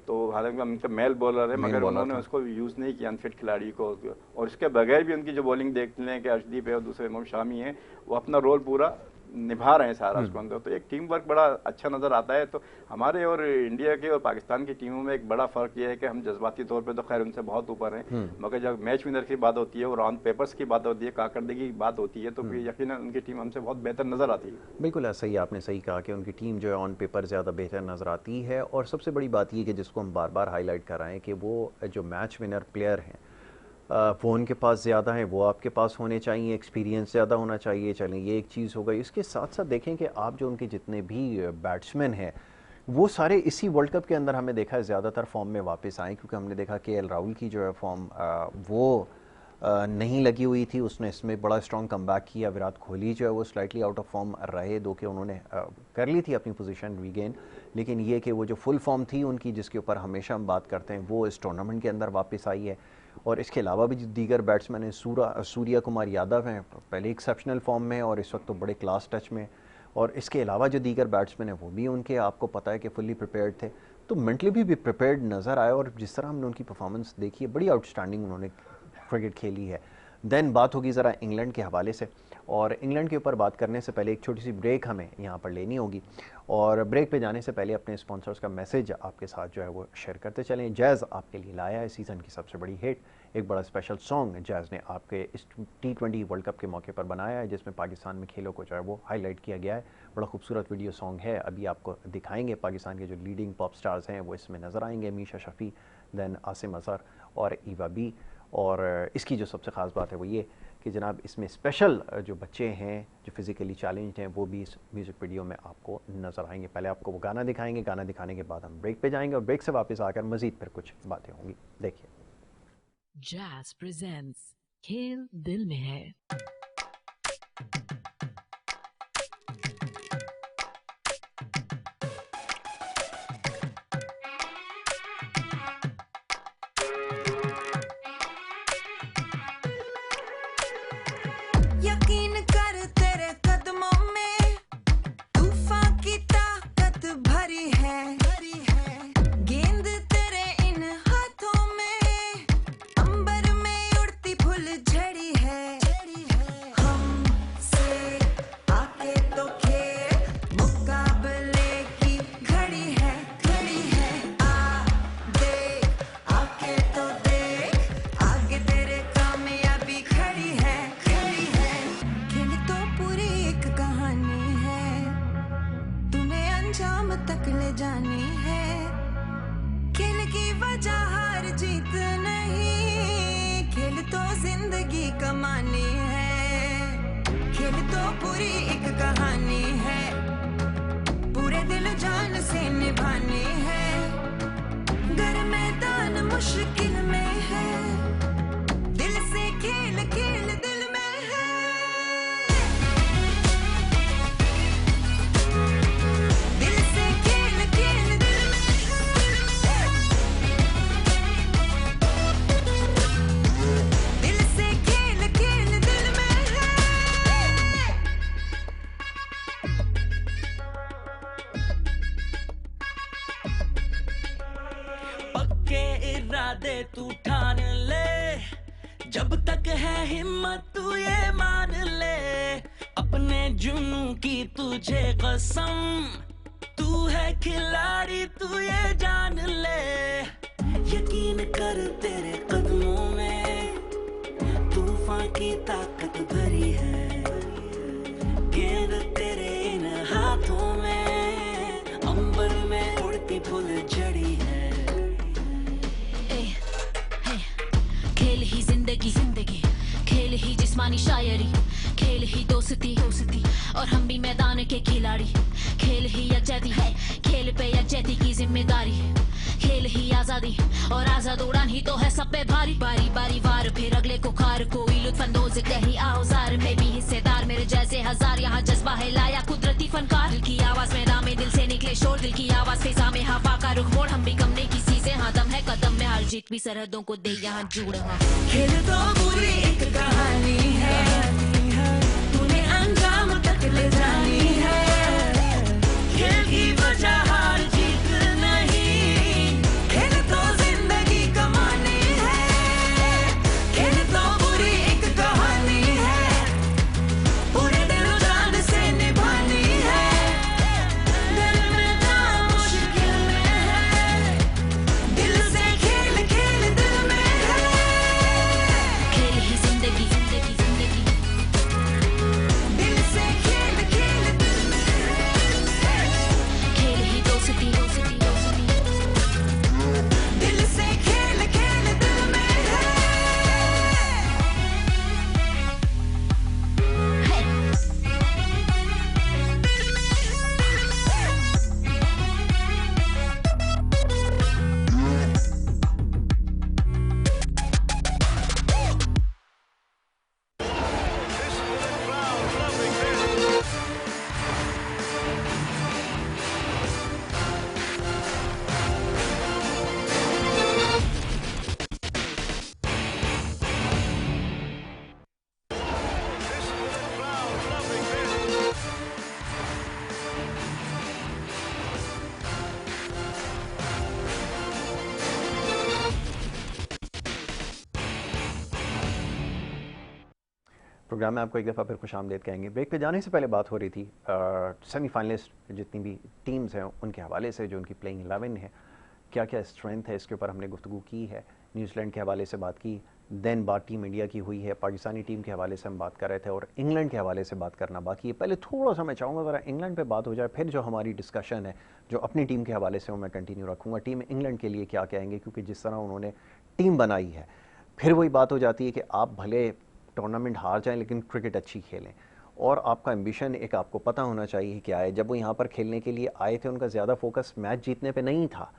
तो हालांकि उनका मेल बॉलर है, मगर उन्होंने उसको यूज नहीं किया अनफिट खिलाड़ी को। और इसके बगैर भी उनकी जो बॉलिंग देखते हैं कि अर्शदीप है और दूसरे मोहम्मद शामी है, वो अपना रोल पूरा निभा रहे हैं सारा उसको अंदर। तो एक टीम वर्क बड़ा अच्छा नजर आता है। तो हमारे और इंडिया के और पाकिस्तान की टीमों में एक बड़ा फर्क यह है कि हम जज्बाती तौर पे तो खैर उनसे बहुत ऊपर हैं, मगर जब मैच विनर की बात होती है और ऑन पेपर्स की बात होती है, कारकर्दगी की बात होती है, तो फिर यकीनन उनकी टीम हमसे बहुत बेहतर नजर आती है। बिल्कुल ऐसा ही, आपने सही कहा कि उनकी टीम जो है ऑन पेपर ज़्यादा बेहतर नजर आती है। और सबसे बड़ी बात ये कि जिसको हम बार बार हाईलाइट कर रहे हैं कि वो जो मैच विनर प्लेयर हैं वो उनके पास ज़्यादा है, वो आपके पास होने चाहिए, एक्सपीरियंस ज़्यादा होना चाहिए। चलें, ये एक चीज़ हो गई। इसके साथ साथ देखें कि आप जो उनके जितने भी बैट्समैन हैं वो सारे इसी वर्ल्ड कप के अंदर हमने देखा है ज़्यादातर फॉर्म में वापस आए, क्योंकि हमने देखा KL राहुल की जो है फॉर्म वो नहीं लगी हुई थी, उसने इसमें बड़ा स्ट्रॉन्ग कमबैक किया। विराट कोहली जो है वो स्लाइटली आउट ऑफ फॉर्म रहे, दो कि उन्होंने कर ली थी अपनी पोजीशन रीगेन, लेकिन ये कि वो जो फुल फॉर्म थी उनकी, जिसके ऊपर हमेशा हम बात करते हैं, वो इस टूर्नामेंट के अंदर वापस आई है। और इसके अलावा भी दीगर बैट्समैन हैं, सूर्या कुमार यादव हैं, पहले एक्सेप्शनल फॉर्म में और इस वक्त तो बड़े क्लास टच में, और इसके अलावा जो दीगर बैट्समैन हैं वो भी उनके आपको पता है कि फुल्ली प्रिपेयर्ड थे, तो मेंटली भी प्रिपेयर्ड नज़र आए। और जिस तरह हमने उनकी परफॉर्मेंस देखी है, बड़ी आउटस्टैंडिंग उन्होंने क्रिकेट खेली है। देन बात होगी ज़रा इंग्लैंड के हवाले से, और इंग्लैंड के ऊपर बात करने से पहले एक छोटी सी ब्रेक हमें यहाँ पर लेनी होगी, और ब्रेक पे जाने से पहले अपने स्पॉन्सर्स का मैसेज आपके साथ जो है वो शेयर करते चलें। जैज़ आपके लिए लाया है सीज़न की सबसे बड़ी हिट, एक बड़ा स्पेशल सॉन्ग जैज़ ने आपके इस T20 वर्ल्ड कप के मौके पर बनाया है, जिसमें पाकिस्तान में खेलों को जो है वो हाईलाइट किया गया है। बड़ा खूबसूरत वीडियो सॉन्ग है, अभी आपको दिखाएंगे। पाकिस्तान के जो लीडिंग पॉप स्टार्स हैं वो इसमें नज़र आएंगे, मीशा शफ़ी, दैन आसिम अज़हर और ईवा बी। और इसकी जो सबसे ख़ास बात है वो ये कि जनाब इसमें स्पेशल जो बच्चे हैं जो फिज़िकली चैलेंज्ड हैं वो भी इस म्यूज़िक वीडियो में आपको नज़र आएंगे। पहले आपको वो गाना दिखाएंगे, गाना दिखाने के बाद हम ब्रेक पे जाएंगे, और ब्रेक से वापस आकर मज़ीद फिर कुछ बातें होंगी। देखिए, जैज़ प्रेजेंट्स खेल दिल में है। यकीन कर तेरे कदमों में तूफान की ताकत भरी है, गेंद तेरे इन हाथों में अंबर में उड़ती फूल झड़ी है। हमसे आके तो खेल, मुकाबले की घड़ी है, आ देख आके तो देख, आगे तेरे कामयाबी खड़ी है। खेल तो पूरी एक कहानी है, तूने अंजाम तक ले जानी है। खेल की वजह हार जीत नहीं, खेल तो जिंदगी कमानी है। खेल तो पूरी एक कहानी है, पूरे दिल जान से निभानी है। गर मैदान मुश्किल में है, दिल से खेल खेल दिल में है। दिल से खेल खेल दिल में है, दिल से खेल खेल दिल में है। पक्के इरादे तू ठान ले, जब तक है हिम्मत तू ये मान ले। अपने जुनू की तुझे कसम, तू है खिलाड़ी तू ये जान ले। यकीन कर तेरे कदमों में तूफान की ताकत भरी है, गेंद तेरे इन हाथों में अंबर में उड़ती फूल झड़ी है। खेल ही जिंदगी, खेल ही जिस्मानी शायरी, खेल ही दोस्ती, और हम भी मैदान के खिलाड़ी। खेल ही यकजहती है, खेल पे यकजहती की जिम्मेदारी। खेल ही आजादी, और आजाद उड़ान ही तो है सब पे भारी। बारी बारी वार फिर अगले को खार, कोई लुत्फानंदोज कहीं औजार में भी हिस्सेदार। मेरे जैसे हजार यहाँ जज्बा है लाया कुदरती फनकार। दिल की आवाज में नामे दिल से निकले शोर, दिल की आवाज फिजा में हवा का रुख मोड़। हम भी कम नहीं किसी से, हाँ दम है कदम में, हार जीत भी सरहदों को दे यहाँ जुड़। खेल तो पूरी एक कहानी है, तूने अंजाम तक ले जानी है। खेल की वजह हार जीत नहीं, खेल तो जिंदगी कमानी है। खेल तो पूरी एक कहानी है, पूरे दिल जान से निभानी है। दिल में ना मुश्किल में है, दिल से खेल खेल दिल में है। खेल ही जिंदगी, दिल से खेल खेल दिल में है। प्रोग्राम में आपको एक दफ़ा फिर खुशामदीद कहेंगे। ब्रेक पे जाने से पहले बात हो रही थी सेमीफाइनलिस्ट जितनी भी टीम्स हैं उनके हवाले से, जो उनकी प्लेइंग 11 है, क्या क्या स्ट्रेंथ है, इसके ऊपर हमने गुफ्तगू की है। न्यूजीलैंड के हवाले से बात की, देन बात टीम इंडिया की हुई है, पाकिस्तानी टीम के हवाले से हम बात कर रहे थे और इंग्लैंड के हवाले से बात करना बाकी है। पहले थोड़ा सा मैं चाहूँगा ज़रा इंग्लैंड पे बात हो जाए, फिर जो हमारी डिस्कशन है जो अपनी टीम के हवाले से वो मैं कंटिन्यू रखूँगा। टीम इंग्लैंड के लिए क्या कहेंगे, क्योंकि जिस तरह उन्होंने टीम बनाई है, फिर वही बात हो जाती है कि आप भले टूर्नामेंट हार जाएं लेकिन क्रिकेट अच्छी खेलें, और आपका एम्बिशन एक आपको पता होना चाहिए क्या है। जब वो यहाँ पर खेलने के लिए आए थे उनका ज़्यादा फोकस मैच जीतने पे नहीं था,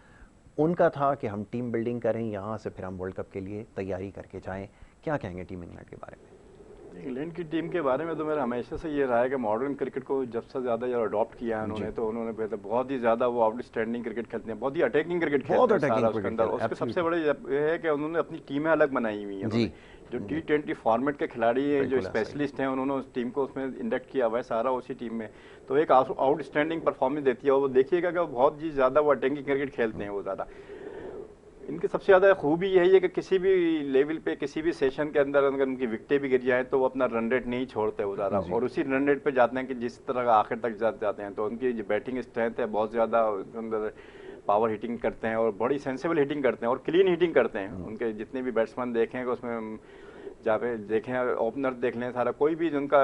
उनका था कि हम टीम बिल्डिंग करें, यहाँ से फिर हम वर्ल्ड कप के लिए तैयारी करके जाएं। क्या कहेंगे टीम इंग्लैंड के बारे में? इंग्लैंड की टीम के बारे में तो मेरा हमेशा से ये रहा है कि मॉडर्न क्रिकेट को जब से ज़्यादा जब अडॉप्ट किया है उन्होंने, तो उन्होंने बहुत ही ज़्यादा वो आउटस्टैंडिंग क्रिकेट खेलते हैं, बहुत ही अटैकिंग क्रिकेट खेलते हैं सारा उसके अंदर। उसके सबसे बड़े ये है कि उन्होंने अपनी टीमें अलग बनाई हुई हैं। जो T20 फॉर्मेट के खिलाड़ी हैं, जो स्पेशलिस्ट हैं, उन्होंने उस टीम को उसमें इंडक्ट किया हुआ है सारा उसी टीम में, तो एक आउटस्टैंडिंग परफॉर्मेंस देती है। और वो देखिएगा कि वो बहुत ही ज़्यादा वो अटैकिंग क्रिकेट खेलते हैं वो ज़्यादा। इनकी सबसे ज़्यादा खूबी यही है कि किसी भी लेवल पे किसी भी सेशन के अंदर अगर उनकी विकेटें भी गिर जाएं तो वो अपना रन रेट नहीं छोड़ते वो ज़्यादा, और उसी रन रेट पे जाते हैं कि जिस तरह आखिर तक जाते हैं। तो उनकी जो बैटिंग स्ट्रेंथ है बहुत ज़्यादा, अंदर पावर हिटिंग करते हैं और बड़ी सेंसिबल हिटिंग करते हैं और क्लीन हिटिंग करते हैं। उनके जितने भी बैट्समैन देखेंगे उसमें जहाँ पे देखें, ओपनर देख लें, सारा कोई भी उनका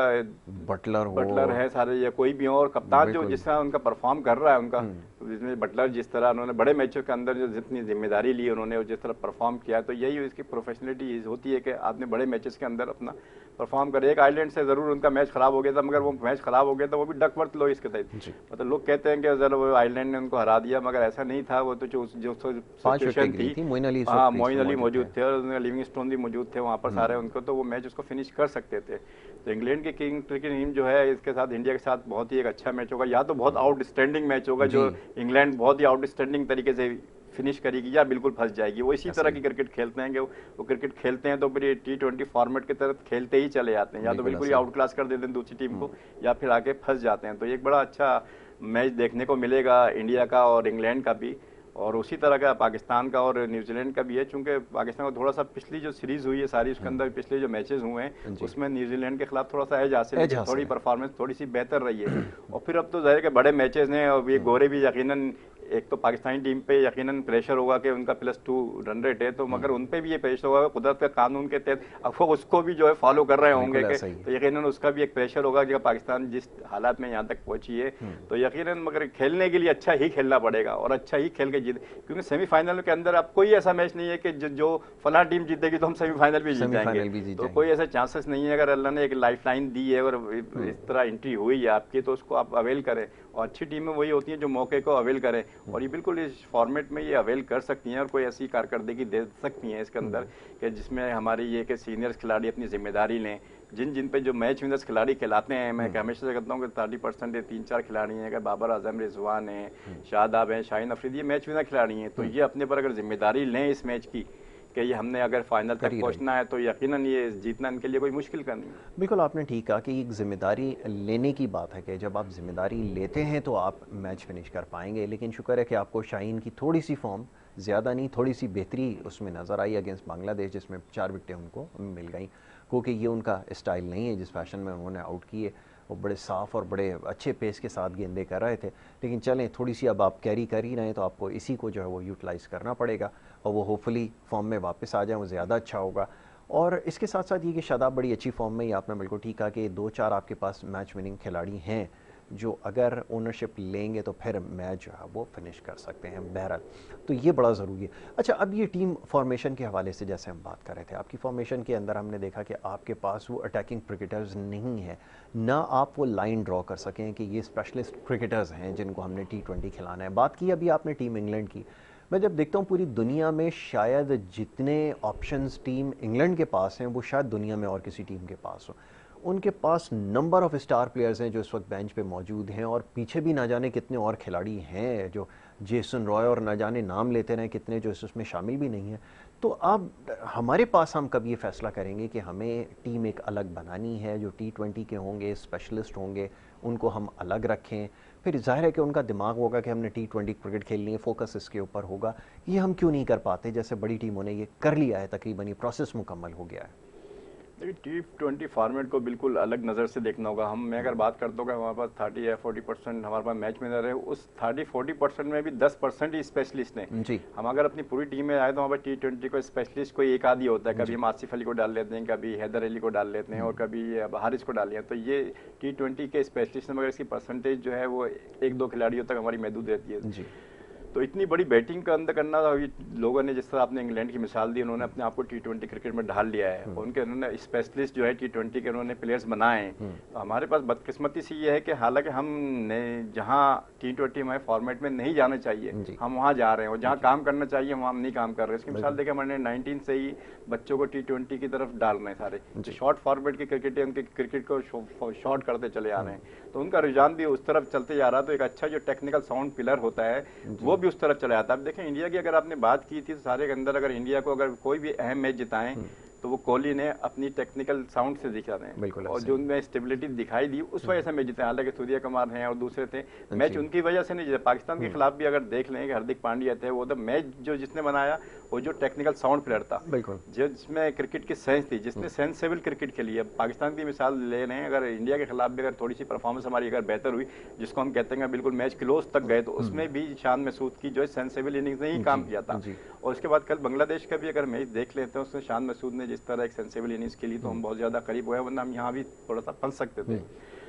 बटलर है सारे या कोई भी हो, और कप्तान जो जिस तरह उनका परफॉर्म कर रहा है उनका, जिसमें बटलर जिस तरह उन्होंने बड़े मैचों के अंदर जो जितनी जिम्मेदारी ली उन्होंने और जिस तरह परफॉर्म किया, तो यही इसकी प्रोफेशनलिटी होती है कि आपने बड़े मैचेस के अंदर अपना परफॉर्म करे। एक आइलैंड से ज़रूर उनका मैच खराब हो गया था, मगर वो मैच खराब हो गया था वो भी डकवर्थ लोइस के तहत। मतलब लोग कहते हैं कि जरा वो आइलैंड ने उनको हरा दिया, मगर ऐसा नहीं था। वो तो जो सिचुएशन थी, हाँ, मोइन अली मौजूद थे और लिविंगस्टोन भी मौजूद थे वहाँ पर सारे, उनको तो वो मैच उसको फिनिश कर सकते थे। तो इंग्लैंड की क्रिकेट टीम जो है इसके साथ इंडिया के साथ बहुत ही एक अच्छा मैच होगा, या तो बहुत आउटस्टैंडिंग मैच होगा जो इंग्लैंड बहुत ही आउटस्टैंडिंग तरीके से फिनिश करेगी, या बिल्कुल फंस जाएगी। वो इसी तरह की क्रिकेट खेलते हैं कि वो क्रिकेट खेलते हैं तो फिर T20 फॉर्मेट की तरफ खेलते ही चले जाते हैं, या तो बिल्कुल ही आउट क्लास कर देते हैं दूसरी टीम को, या फिर आके फंस जाते हैं। तो एक बड़ा अच्छा मैच देखने को मिलेगा इंडिया का और इंग्लैंड का भी, और उसी तरह का पाकिस्तान का और न्यूजीलैंड का भी है। चूंकि पाकिस्तान को थोड़ा सा पिछली जो सीरीज हुई है सारी उसके अंदर पिछले जो मैचेस हुए हैं उसमें न्यूजीलैंड के खिलाफ थोड़ा सा एज हासिल है, थोड़ी परफॉर्मेंस थोड़ी सी बेहतर रही है। और फिर अब तो जाहिर है कि बड़े मैचेस हैं और ये गोरे भी यकीनन, एक तो पाकिस्तानी टीम पे यकीनन प्रेशर होगा कि उनका +2 रन रेट है, तो मगर उन पे भी ये प्रेशर होगा कुदरत के कानून के तहत, अब वो उसको भी जो है फॉलो कर रहे होंगे कि, तो यकीनन उसका भी एक प्रेशर होगा कि पाकिस्तान जिस हालात में यहाँ तक पहुंची है, तो यकीनन मगर खेलने के लिए अच्छा ही खेलना पड़ेगा और अच्छा ही खेल के जीत, क्योंकि सेमीफाइनल के अंदर अब कोई ऐसा मैच नहीं है कि जो फला टीम जीतेगी तो हम सेमीफाइनल भी जीत जाएंगे, तो कोई ऐसा चांसेस नहीं है। अगर अल्लाह ने एक लाइफ लाइन दी है और इस तरह एंट्री हुई है आपकी, तो उसको आप अवेल करें, और अच्छी टीमें वही होती हैं जो मौके को अवेल करें, और ये बिल्कुल इस फॉर्मेट में ये अवेल कर सकती हैं और कोई ऐसी कारकर्दगी दे सकती हैं इसके अंदर कि जिसमें हमारी ये कि सीनियर्स खिलाड़ी अपनी जिम्मेदारी लें। जिन पे जो मैच विनर्स खिलाड़ी खिलाते हैं, मैं हमेशा से कहता हूँ कि 30% ये 3-4 खिलाड़ी हैं, कि बाबर आजम, रिजवान हैं, शादाब हैं, शाहीन अफरीदी, ये मैच विनर खिलाड़ी हैं, तो ये अपने पर अगर जिम्मेदारी लें इस मैच की कि ये हमने अगर फाइनल तक पहुंचना है तो यकीनन ये जीतना इनके लिए कोई मुश्किल का नहीं है। बिल्कुल आपने ठीक कहा कि एक जिम्मेदारी लेने की बात है कि जब आप जिम्मेदारी लेते हैं तो आप मैच फिनिश कर पाएंगे। लेकिन शुक्र है कि आपको शाहीन की थोड़ी सी फॉर्म, ज़्यादा नहीं, थोड़ी सी बेहतरी उसमें नज़र आई अगेंस्ट बांग्लादेश, जिसमें 4 विकेटें उनको मिल गई, क्योंकि ये उनका स्टाइल नहीं है जिस फैशन में उन्होंने आउट किए। वो बड़े साफ़ और बड़े अच्छे पेस के साथ गेंदे कर रहे थे, लेकिन चलें थोड़ी सी अब आप कैरी कर ही रहे हैं तो आपको इसी को जो है वो यूटिलाइज़ करना पड़ेगा और वो होपफुली फॉर्म में वापस आ जाए, वो ज़्यादा अच्छा होगा। और इसके साथ साथ ये कि शादाब बड़ी अच्छी फॉर्म में ही, आपने बिल्कुल ठीक कहा कि 2-4 आपके पास मैच विनिंग खिलाड़ी हैं जो अगर ओनरशिप लेंगे तो फिर मैच जो है वो फिनिश कर सकते हैं। बहरहाल तो ये बड़ा ज़रूरी है। अच्छा, अब ये टीम फॉर्मेशन के हवाले से जैसे हम बात कर रहे थे, आपकी फॉर्मेशन के अंदर हमने देखा कि आपके पास वो अटैकिंग क्रिकेटर्स नहीं है, ना आप वो लाइन ड्रॉ कर सकें कि ये स्पेशलिस्ट क्रिकेटर्स हैं जिनको हमने T20 खिलाना है। बात की अभी आपने टीम इंग्लैंड की, मैं जब देखता हूँ पूरी दुनिया में शायद जितने ऑप्शंस टीम इंग्लैंड के पास हैं वो शायद दुनिया में और किसी टीम के पास हो। उनके पास नंबर ऑफ़ स्टार प्लेयर्स हैं जो इस वक्त बेंच पे मौजूद हैं, और पीछे भी ना जाने कितने और खिलाड़ी हैं, जो जेसन रॉय और ना जाने नाम लेते रहें कितने जो इसमें शामिल भी नहीं हैं। तो अब हमारे पास हम कब ये फ़ैसला करेंगे कि हमें टीम एक अलग बनानी है, जो T20 के होंगे, स्पेशलिस्ट होंगे, उनको हम अलग रखें, फिर जाहिर है कि उनका दिमाग होगा कि हमने T20 क्रिकेट खेलनी है, फोकस इसके ऊपर होगा। ये हम क्यों नहीं कर पाते जैसे बड़ी टीमों ने ये कर लिया है, तकरीबन ये प्रोसेस मुकम्मल हो गया है। देखिए T20 फॉर्मेट को बिल्कुल अलग नज़र से देखना होगा। मैं अगर बात करता हूँ कि हमारे पास 30 या 40% हमारे पास मैच विनर है, उस 30-40% में भी 10% ही स्पेशलिस्ट हैं जी। हम अगर अपनी पूरी टीम में आए तो हमारे T20 को स्पेशलिस्ट कोई एक आदि होता है। कभी हम आसिफ अली को डाल लेते हैं, कभी हैदर अली को डाल लेते हैं और कभी हारिस को डाल लिया। तो ये T20 के स्पेशलिस्ट मगर इसकी परसेंटेज जो है वो 1-2 खिलाड़ियों तक हमारी महदूद रहती है जी। तो इतनी बड़ी बैटिंग का अंदर करना, अभी लोगों ने जिस तरह आपने इंग्लैंड की मिसाल दी, उन्होंने अपने आप को T20 क्रिकेट में ढाल लिया है। उनके उन्होंने स्पेशलिस्ट जो है T20 के उन्होंने प्लेयर्स बनाए हैं। तो हमारे पास बदकिस्मती सी ये है कि हालांकि हमने जहां T20 हमारे फॉर्मेट में नहीं जाना चाहिए हम वहां जा रहे हैं और जहां काम करना चाहिए वहां हम नहीं काम कर रहे हैं। इसकी मिसाल देखिए हमारे 19 से ही बच्चों को T20 की तरफ डाल रहे हैं सारे। जो शॉर्ट फॉर्मेट की क्रिकेट है उनके क्रिकेट को शॉर्ट करते चले आ रहे हैं, तो उनका रुझान भी उस तरफ चलते जा रहा है। तो एक अच्छा जो टेक्निकल साउंड पिलर होता है वो भी उस तरफ चला जाता है। अब देखें इंडिया की अगर आपने बात की थी तो सारे के अंदर अगर इंडिया को अगर कोई भी अहम मैच जिताएं तो वो कोहली ने अपनी टेक्निकल साउंड से दिखा रहे हैं और जो उनमें स्टेबिलिटी दिखाई दी उस वजह से मैच जीते। हालांकि सूर्य कुमार हैं और दूसरे थे, मैच उनकी वजह से नहीं जीते। पाकिस्तान के खिलाफ भी अगर देख लें कि हार्दिक पांड्या थे, वो तो मैच जो जिसने बनाया वो जो टेक्निकल साउंड प्लेयर था, जो जिसमें क्रिकेट की सेंस थी, जिसने सेंसेबल क्रिकेट खेली है। पाकिस्तान की मिसाल ले रहे हैं, अगर इंडिया के खिलाफ भी अगर थोड़ी सी परफॉर्मेंस हमारी अगर बेहतर हुई, जिसको हम कहते हैं बिल्कुल मैच क्लोज तक गए, तो उसमें भी शान महसूद की जो है सेंसेबल इनिंग्स ने ही काम किया था। और उसके बाद कल बांग्लादेश का भी अगर मैच देख लेते हैं उसमें शान महसूद ने जिस तरह एक सेंसेबल इनिंग्स खेली तो हम बहुत ज्यादा करीब हुए, वरना हम यहाँ भी थोड़ा सा फंस सकते थे।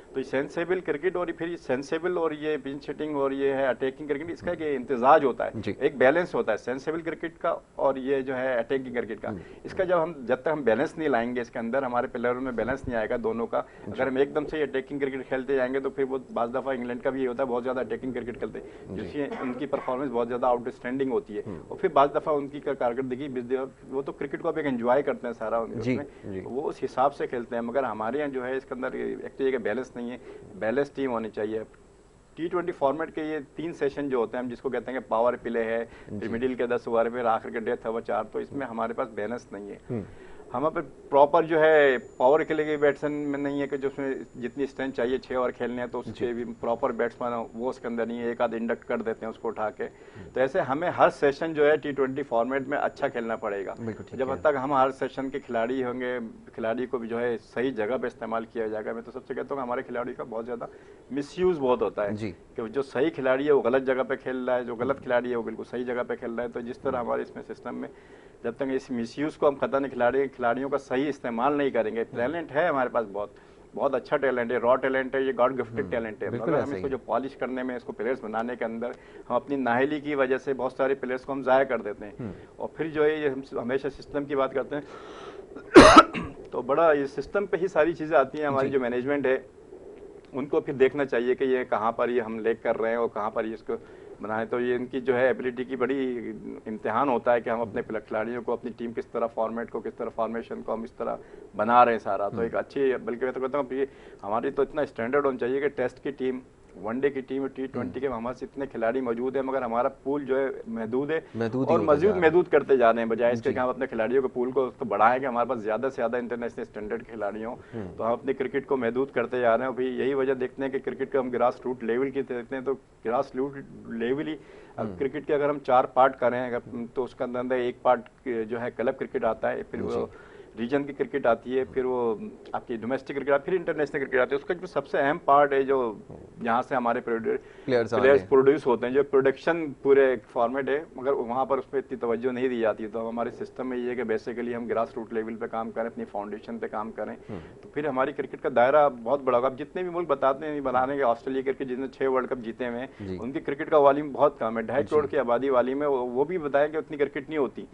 तो सेंसेबल क्रिकेट और फिर सेंसेबल और ये पिंच हिटिंग और ये है अटैकिंग क्रिकेट, इसका एक इंतजाज होता है, एक बैलेंस होता है सेंसेबल क्रिकेट का और ये जो है अटैकिंग क्रिकेट का। इसका जब तक हम बैलेंस नहीं लाएंगे, इसके अंदर हमारे प्लेयरों में बैलेंस नहीं आएगा दोनों का, अगर हम एकदम से अटैकिंग क्रिकेट खेलते जाएंगे तो फिर वो बाज़ दफ़ा इंग्लैंड का भी ये होता है बहुत ज़्यादा अटैकिंग क्रिकेट खेलते हैं जिससे उनकी परफॉर्मेंस बहुत ज़्यादा आउटस्टैंडिंग होती है और फिर बाज़ दफ़ा उनकी कारकर्दगी वो तो क्रिकेट को आप एक एंजॉय करते हैं सारा उनमें, वो उस हिसाब से खेलते हैं। मगर हमारे यहाँ जो है इसके अंदर एक तो ये बैलेंस नहीं है, बैलेंस टीम होनी चाहिए। T20 फॉर्मेट के ये 3 सेशन जो होते हैं हम जिसको कहते हैं कि पावर प्ले है, मिडिल के 10 ओवर में, आखिर के डेथ ओवर 4, तो इसमें हमारे पास बैलेंस नहीं है। हमारे पे प्रॉपर जो है पावर के लिए बैट्समैन में नहीं है कि जो उसमें जितनी स्ट्रेंथ चाहिए 6 ओवर खेलने हैं तो उसके भी प्रॉपर बैट्समैन वो उसके अंदर नहीं है, एक आध इंडक्ट कर देते हैं उसको उठा के। तो ऐसे हमें हर सेशन जो है T20 फॉर्मेट में अच्छा खेलना पड़ेगा। जब तक हम हर सेशन के खिलाड़ी होंगे, खिलाड़ी को भी जो है सही जगह पे इस्तेमाल किया जाएगा। मैं तो सबसे कहता हूँ हमारे खिलाड़ी का बहुत ज़्यादा मिसयूज़ बहुत होता है कि जो सही खिलाड़ी है वो गलत जगह पे खेल रहा है, जो गलत खिलाड़ी है वो बिल्कुल सही जगह पे खेल रहा है। तो जिस तरह हमारे इसमें सिस्टम में जब तक इस मिसयूज़ को हम खत्म नहीं, खिलाड़ियों का सही इस्तेमाल नहीं करेंगे, टैलेंट है हमारे पास बहुत अच्छा टैलेंट है, रॉ टैलेंट है, ये गॉड गिफ्टेड टैलेंट है, मगर हम इसको जो पॉलिश करने में, इसको प्लेयर्स बनाने के अंदर हम अपनी नाहली की वजह से बहुत सारे प्लेयर्स को हम ज़ाया कर देते हैं। और फिर जो है ये हम हमेशा सिस्टम की बात करते हैं तो बड़ा ये सिस्टम पे ही सारी चीज़ें आती हैं। हमारी जो मैनेजमेंट है उनको फिर देखना चाहिए कि ये कहाँ पर ये हम लेक कर रहे हैं और कहाँ पर ये इसको बनाए। तो ये इनकी जो है एबिलिटी की बड़ी इम्तिहान होता है कि हम अपने खिलाड़ियों को, अपनी टीम किस तरह फॉर्मेट को, किस तरह फॉर्मेशन को हम इस तरह बना रहे हैं सारा। तो एक अच्छी, बल्कि मैं तो कहता हूँ हमारी तो इतना स्टैंडर्ड होना चाहिए कि टेस्ट की टीम, वनडे की टीम, T20 के हमारे से इतने खिलाड़ी मौजूद है मगर हमारा पूल जो है महदूद है और मजीद महदूद करते जा रहे हैं, बजाय इसके कि हम अपने खिलाड़ियों के पूल को तो बढ़ाएं कि हमारे पास ज़्यादा से ज़्यादा इंटरनेशनल स्टैंडर्ड के खिलाड़ी हों। तो हम अपने क्रिकेट को महदूद करते जा रहे हैं। भाई यही वजह देखते हैं कि क्रिकेट को हम ग्रास रूट लेवल की देखते हैं, तो ग्रास रूट लेवल ही क्रिकेट के अगर हम 4 पार्ट करें तो उसके अंदर एक पार्ट जो है क्लब क्रिकेट आता है, फिर वो रीजन की क्रिकेट आती है, फिर वो आपकी डोमेस्टिक क्रिकेट आती है, फिर इंटरनेशनल क्रिकेट आती है। उसका जो सबसे अहम पार्ट है जो यहाँ से हमारे प्लेयर्स प्रोड्यूस होते हैं, जो प्रोडक्शन पूरे फॉर्मेट है, मगर वहाँ पर उस पर इतनी तवज्जो नहीं दी जाती। तो हमारे सिस्टम में ये है कि बेसिकली हम ग्रास रूट लेवल पे काम करें, अपनी फाउंडेशन पे काम करें, तो फिर हमारी क्रिकेट का दायरा बहुत बड़ा होगा। अब जितने भी मुल्क बताते हैं बनाने के, ऑस्ट्रेलिया क्रिकेट जिसने 6 वर्ल्ड कप जीते हुए हैं, उनकी क्रिकेट का वॉल्यूम बहुत कम है, 2.5 करोड़ की आबादी वाली में वो भी बताया कि उतनी क्रिकेट नहीं होती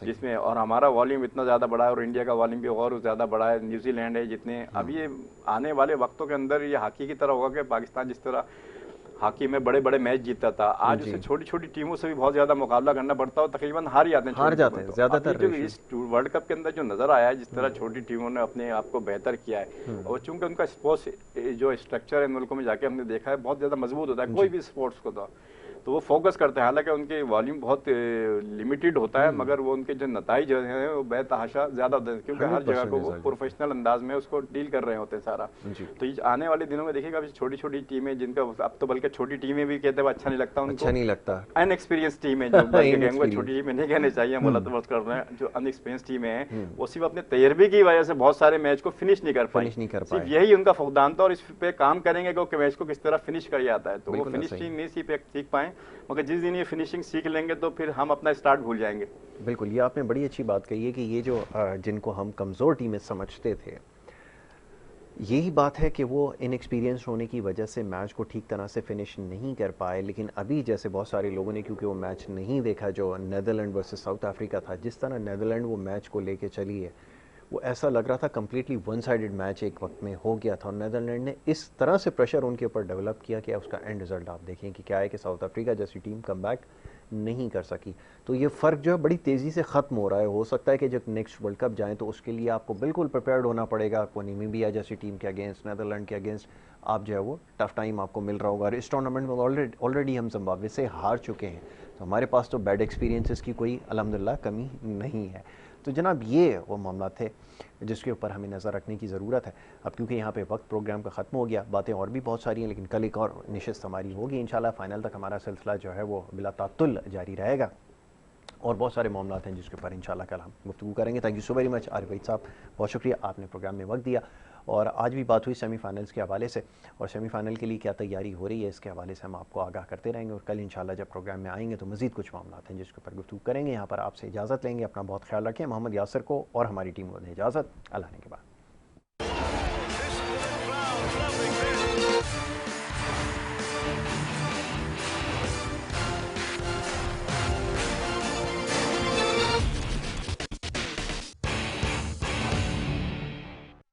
जिसमें, और हमारा वॉल्यूम इतना ज़्यादा बड़ा है और इंडिया का वॉल्यूम भी और ज़्यादा बड़ा है, न्यूजीलैंड है जितने। अब ये आने वाले वक्तों के अंदर ये हॉकी की तरह होगा कि पाकिस्तान जिस तरह हॉकी में बड़े बड़े मैच जीतता था, आज उसे छोटी छोटी टीमों से भी बहुत ज्यादा मुकाबला करना पड़ता है और तकरीबन हार जाते हैं ज्यादातर। इस वर्ल्ड कप के अंदर जो नजर आया है, जिस तरह छोटी टीमों ने अपने आप को बेहतर किया है, और चूंकि उनका स्पोर्ट्स जो स्ट्रक्चर है मुल्कों में जाके हमने देखा है बहुत ज्यादा मजबूत होता है कोई भी स्पोर्ट्स को, तो वो फोकस करते हैं, हालांकि उनकी वॉल्यूम बहुत लिमिटेड होता है, मगर वो उनके जो नताइज जो हैं वो बेतहाशा ज़्यादा होते हैं, क्योंकि हर जगह को वो प्रोफेशनल अंदाज में उसको डील कर रहे होते हैं सारा। तो ये आने वाले दिनों में देखिएगा छोटी छोटी टीमें, जिनका अब तो बल्कि छोटी टीमें भी कहते हैं अच्छा नहीं लगता उनको, अच्छा नहीं लगता, अनएक्सपीरियंस टीम है जो छोटी टीमें नहीं कहने चाहिए, हम गलत बात कर रहे हैं, जो अनएक्सपीरियंस टीमें हैं वो सिर्फ अपने तैयारी की वजह से बहुत सारे मैच को फिनिश नहीं कर पाई, सिर्फ यही उनका फुकदान था, और इस पे काम करेंगे कि मैच को किस तरह फिनिश किया जाता है। तो वो फिनिशिंग नहीं सीख पाए, मगर जिस दिन ये फिनिशिंग सीख लेंगे तो फिर हम अपना स्टार्ट भूल जाएंगे। बिल्कुल, ये आपने बड़ी अच्छी बात कही है कि ये जो जिनको हम कमज़ोर टीमें समझते थे, यही बात है कि वो इनएक्सपीरियंस होने की वजह से मैच को ठीक तरह से फिनिश नहीं कर पाए। लेकिन अभी जैसे बहुत सारे लोगों ने, क्योंकि वो मैच नहीं देखा जो नीदरलैंड वर्सेस साउथ अफ्रीका था, जिस तरह नीदरलैंड वो मैच को लेके चली है, वो ऐसा लग रहा था कम्प्लीटली वन साइडेड मैच एक वक्त में हो गया था, और नीदरलैंड ने इस तरह से प्रेशर उनके ऊपर डेवलप किया कि उसका एंड रिजल्ट आप देखें कि क्या है कि साउथ अफ्रीका जैसी टीम कम बैक नहीं कर सकी। तो ये फ़र्क जो है बड़ी तेज़ी से ख़त्म हो रहा है। हो सकता है कि जब नेक्स्ट वर्ल्ड कप जाएँ तो उसके लिए आपको बिल्कुल प्रिपेयर्ड होना पड़ेगा। आपको नामीबिया जैसी टीम के अगेंस्ट, नीदरलैंड के अगेंस्ट आप जो है वो टफ टाइम आपको मिल रहा होगा। और इस टूर्नामेंट में ऑलरेडी हम जिम्बाब्वे से हार चुके हैं, तो हमारे पास तो बैड एक्सपीरियंसेस की कोई अल्हम्दुलिल्लाह कमी नहीं है। तो जनाब ये वो मामला थे जिसके ऊपर हमें नज़र रखने की ज़रूरत है। अब क्योंकि यहाँ पे वक्त प्रोग्राम का ख़त्म हो गया, बातें और भी बहुत सारी हैं, लेकिन कल एक और नशिस्त हमारी होगी इंशाल्लाह। फ़ाइनल तक हमारा सिलसिला जो है वो बिला तातुल जारी रहेगा, और बहुत सारे मामला हैं जिसके ऊपर इंशाल्लाह कल हम गुफ्तगू करेंगे। Thank you so very much Arif भाई साहब, बहुत शुक्रिया, आपने प्रोग्राम में वक्त दिया। और आज भी बात हुई सेमीफाइनल्स के हवाले से, और सेमीफाइनल के लिए क्या तैयारी हो रही है इसके हवाले से हम आपको आगाह करते रहेंगे। और कल इंशाल्लाह जब प्रोग्राम में आएंगे तो मज़ीद कुछ मामला हैं जिसके ऊपर गुफ्तगू करेंगे। यहाँ पर आपसे इजाज़त लेंगे, अपना बहुत ख्याल रखें। मोहम्मद यासर को और हमारी टीम को दें इजाज़त, अल्लाह ने के बाद।